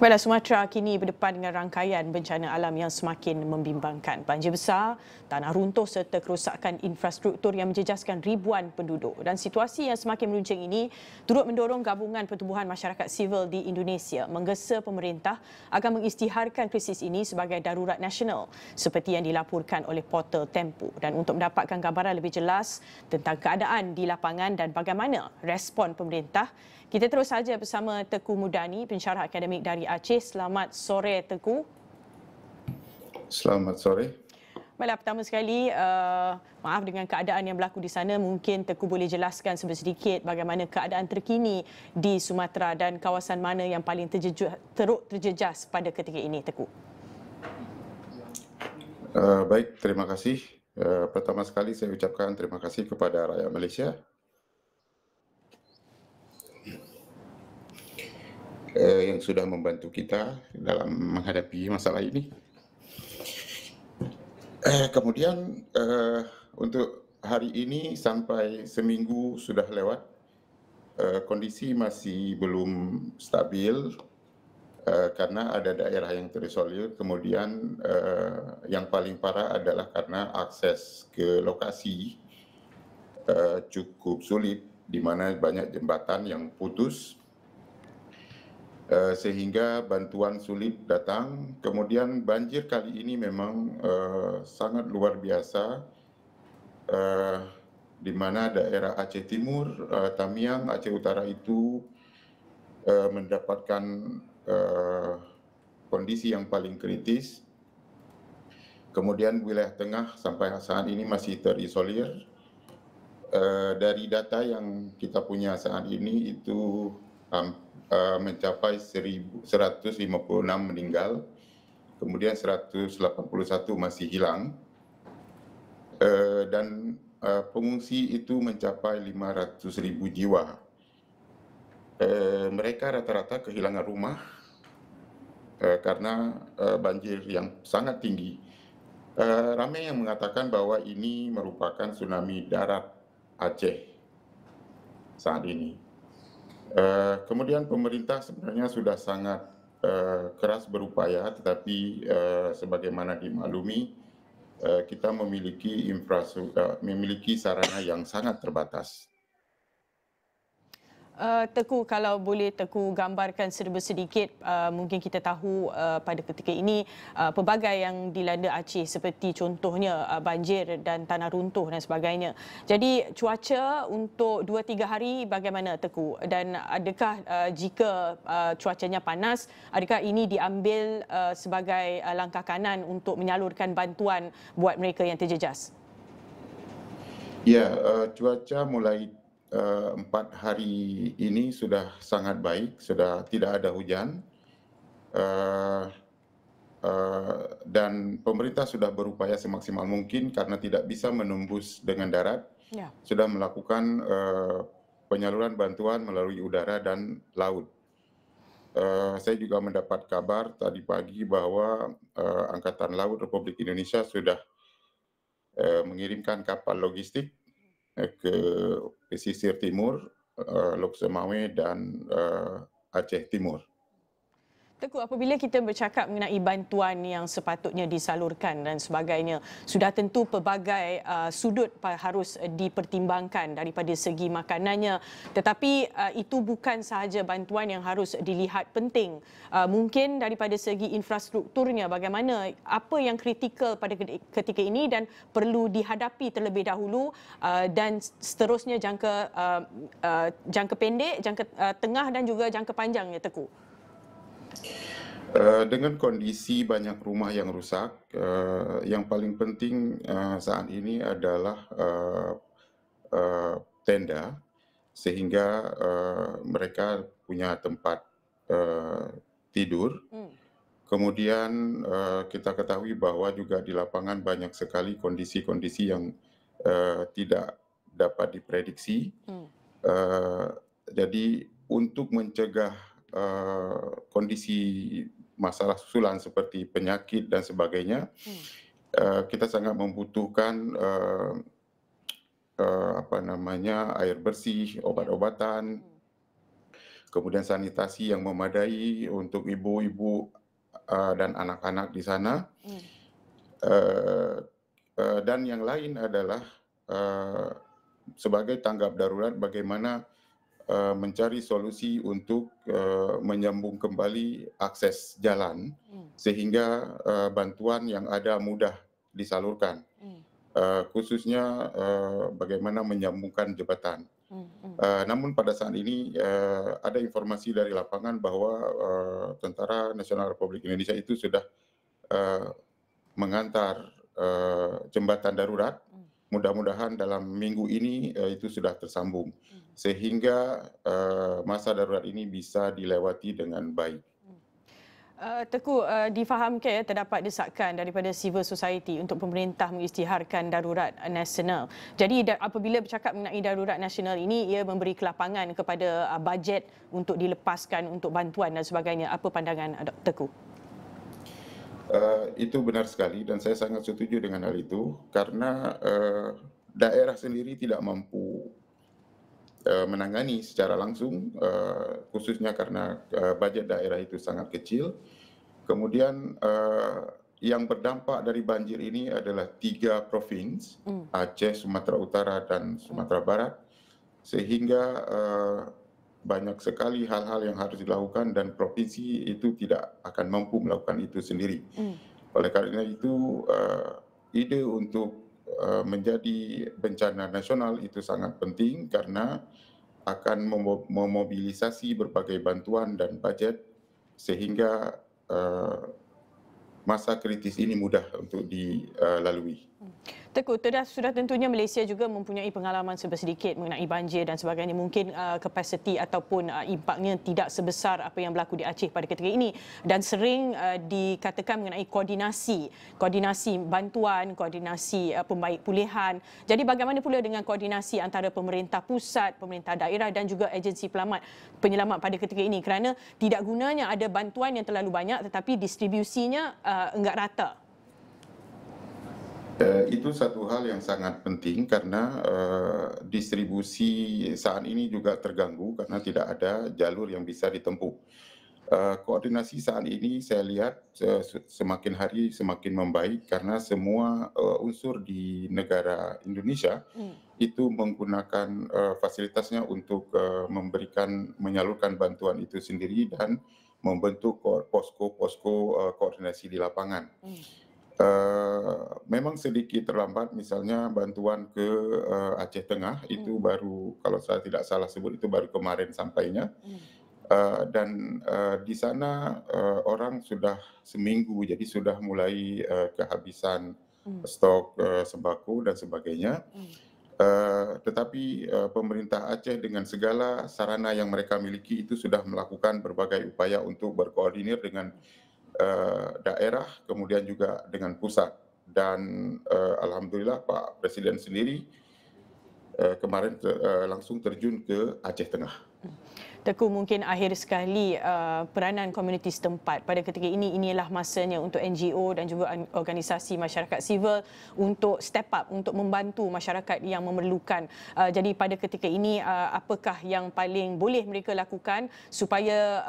Baiklah, Sumatera kini berdepan dengan rangkaian bencana alam yang semakin membimbangkan. Banjir besar, tanah runtuh serta kerosakan infrastruktur yang menjejaskan ribuan penduduk. Dan situasi yang semakin meruncing ini turut mendorong gabungan pertubuhan masyarakat sivil di Indonesia menggesa pemerintah akan mengisytiharkan krisis ini sebagai darurat nasional seperti yang dilaporkan oleh portal Tempo. Dan untuk mendapatkan gambaran lebih jelas tentang keadaan di lapangan dan bagaimana respon pemerintah, kita terus saja bersama Tengku Mudani, pensyarah akademik dari Aceh. Selamat sore, Tengku. Selamat sore. Baiklah, pertama sekali, maaf dengan keadaan yang berlaku di sana. Mungkin Tengku boleh jelaskan sedikit bagaimana keadaan terkini di Sumatera dan kawasan mana yang paling teruk terjejas pada ketika ini, Tengku. Baik, terima kasih. Pertama sekali saya ucapkan terima kasih kepada rakyat Malaysia yang sudah membantu kita dalam menghadapi masalah ini. Kemudian untuk hari ini sampai seminggu sudah lewat, kondisi masih belum stabil karena ada daerah yang terisolir. Kemudian yang paling parah adalah karena akses ke lokasi cukup sulit, di mana banyak jembatan yang putus sehingga bantuan sulit datang. Kemudian banjir kali ini memang sangat luar biasa, di mana daerah Aceh Timur, Tamiang, Aceh Utara itu mendapatkan kondisi yang paling kritis. Kemudian wilayah tengah sampai saat ini masih terisolir. Dari data yang kita punya saat ini itu mencapai 1.156 meninggal, kemudian 181 masih hilang, dan pengungsi itu mencapai 500.000 jiwa. Mereka rata-rata kehilangan rumah karena banjir yang sangat tinggi. Ramai yang mengatakan bahwa ini merupakan tsunami darat Aceh saat ini. Kemudian pemerintah sebenarnya sudah sangat keras berupaya, tetapi sebagaimana dimaklumi, kita memiliki sarana yang sangat terbatas. Tengku, kalau boleh Tengku gambarkan sedikit, mungkin kita tahu pada ketika ini pelbagai yang dilanda Aceh seperti contohnya banjir dan tanah runtuh dan sebagainya. Jadi cuaca untuk 2-3 hari bagaimana, Tengku? Dan adakah jika cuacanya panas, adakah ini diambil sebagai langkah kanan untuk menyalurkan bantuan buat mereka yang terjejas? Ya, cuaca mulai 4 hari ini sudah sangat baik, sudah tidak ada hujan, dan pemerintah sudah berupaya semaksimal mungkin karena tidak bisa menembus dengan darat, sudah melakukan penyaluran bantuan melalui udara dan laut. Saya juga mendapat kabar tadi pagi bahwa Angkatan Laut Republik Indonesia sudah mengirimkan kapal logistik ke pesisir timur, Lok Semawe dan Aceh Timur. Tengku, apabila kita bercakap mengenai bantuan yang sepatutnya disalurkan dan sebagainya, sudah tentu pelbagai sudut harus dipertimbangkan daripada segi makanannya. Tetapi itu bukan sahaja bantuan yang harus dilihat penting. Mungkin daripada segi infrastrukturnya, bagaimana, apa yang kritikal pada ketika ini dan perlu dihadapi terlebih dahulu, dan seterusnya jangka pendek, jangka tengah dan juga jangka panjang, ya Tengku. Dengan kondisi banyak rumah yang rusak, yang paling penting saat ini adalah tenda, sehingga mereka punya tempat tidur. Kemudian kita ketahui bahwa juga di lapangan banyak sekali kondisi-kondisi yang tidak dapat diprediksi. Jadi untuk mencegah kondisi masalah susulan seperti penyakit dan sebagainya, kita sangat membutuhkan air bersih, obat-obatan. kemudian sanitasi yang memadai untuk ibu-ibu dan anak-anak di sana. Eh, dan yang lain adalah sebagai tanggap darurat bagaimana mencari solusi untuk menyambung kembali akses jalan sehingga bantuan yang ada mudah disalurkan. Khususnya bagaimana menyambungkan jembatan. Namun pada saat ini ada informasi dari lapangan bahwa Tentara Nasional Republik Indonesia itu sudah mengantar jembatan darurat. Mudah-mudahan dalam minggu ini itu sudah tersambung sehingga masa darurat ini bisa dilewati dengan baik. Teguh, difahamkan terdapat desakan daripada civil society untuk pemerintah mengisytiharkan darurat nasional. Jadi apabila bercakap mengenai darurat nasional ini, ia memberi kelapangan kepada bajet untuk dilepaskan untuk bantuan dan sebagainya. Apa pandangan Teguh? Itu benar sekali dan saya sangat setuju dengan hal itu karena daerah sendiri tidak mampu menangani secara langsung, khususnya karena bajet daerah itu sangat kecil. Kemudian yang berdampak dari banjir ini adalah 3 provinsi, Aceh, Sumatera Utara, dan Sumatera Barat, sehingga banyak sekali hal-hal yang harus dilakukan dan provinsi itu tidak akan mampu melakukan itu sendiri. Oleh karena itu, ide untuk menjadi bencana nasional itu sangat penting karena akan memobilisasi berbagai bantuan dan bajet sehingga masa kritis ini mudah untuk dilalui. Teguh, sudah tentunya Malaysia juga mempunyai pengalaman sedikit mengenai banjir dan sebagainya. Mungkin kapasiti ataupun impaknya tidak sebesar apa yang berlaku di Aceh pada ketika ini. Dan sering dikatakan mengenai koordinasi bantuan, koordinasi pembaik pulihan. Jadi bagaimana pula dengan koordinasi antara pemerintah pusat, pemerintah daerah dan juga agensi penyelamat pada ketika ini? Kerana tidak gunanya ada bantuan yang terlalu banyak tetapi distribusinya enggak rata. Itu satu hal yang sangat penting karena distribusi saat ini juga terganggu karena tidak ada jalur yang bisa ditempuh. Koordinasi saat ini saya lihat semakin hari semakin membaik karena semua unsur di negara Indonesia itu menggunakan fasilitasnya untuk menyalurkan bantuan itu sendiri dan membentuk posko-posko koordinasi di lapangan. Memang sedikit terlambat, misalnya bantuan ke Aceh Tengah itu baru, kalau saya tidak salah sebut itu baru kemarin sampainya. Dan di sana orang sudah seminggu, jadi sudah mulai kehabisan stok sembako dan sebagainya. Tetapi pemerintah Aceh dengan segala sarana yang mereka miliki itu sudah melakukan berbagai upaya untuk berkoordinir dengan daerah, kemudian juga dengan pusat. Dan alhamdulillah Pak Presiden sendiri kemarin langsung terjun ke Aceh Tengah. Teguh, mungkin akhir sekali peranan komuniti setempat pada ketika ini, inilah masanya untuk NGO dan juga organisasi masyarakat sivil untuk step up, untuk membantu masyarakat yang memerlukan. Jadi pada ketika ini, apakah yang paling boleh mereka lakukan supaya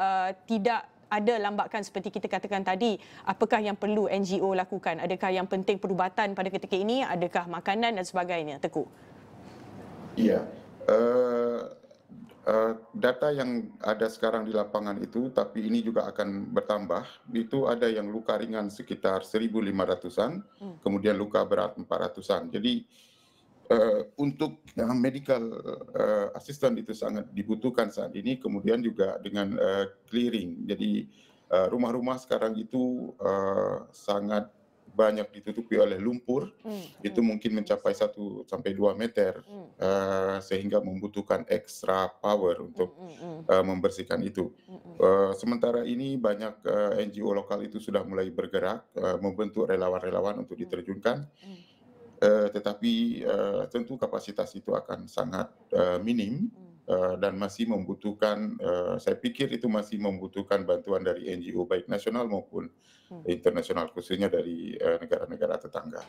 tidak ada lambakan seperti kita katakan tadi? Apakah yang perlu NGO lakukan? Adakah yang penting perubatan pada ketika ini? Adakah makanan dan sebagainya, Teguh? Iya, data yang ada sekarang di lapangan itu, tapi ini juga akan bertambah, itu ada yang luka ringan sekitar 1.500-an, kemudian luka berat 400-an. Jadi untuk medical assistant itu sangat dibutuhkan saat ini, kemudian juga dengan clearing. Jadi rumah-rumah sekarang itu sangat banyak ditutupi oleh lumpur, itu mungkin mencapai 1 sampai 2 meter, sehingga membutuhkan extra power untuk membersihkan itu. Sementara ini banyak NGO lokal itu sudah mulai bergerak, membentuk relawan-relawan untuk diterjunkan. Tetapi tentu kapasitas itu akan sangat minim dan masih membutuhkan, saya pikir itu masih membutuhkan bantuan dari NGO baik nasional maupun internasional, khususnya dari negara-negara tetangga.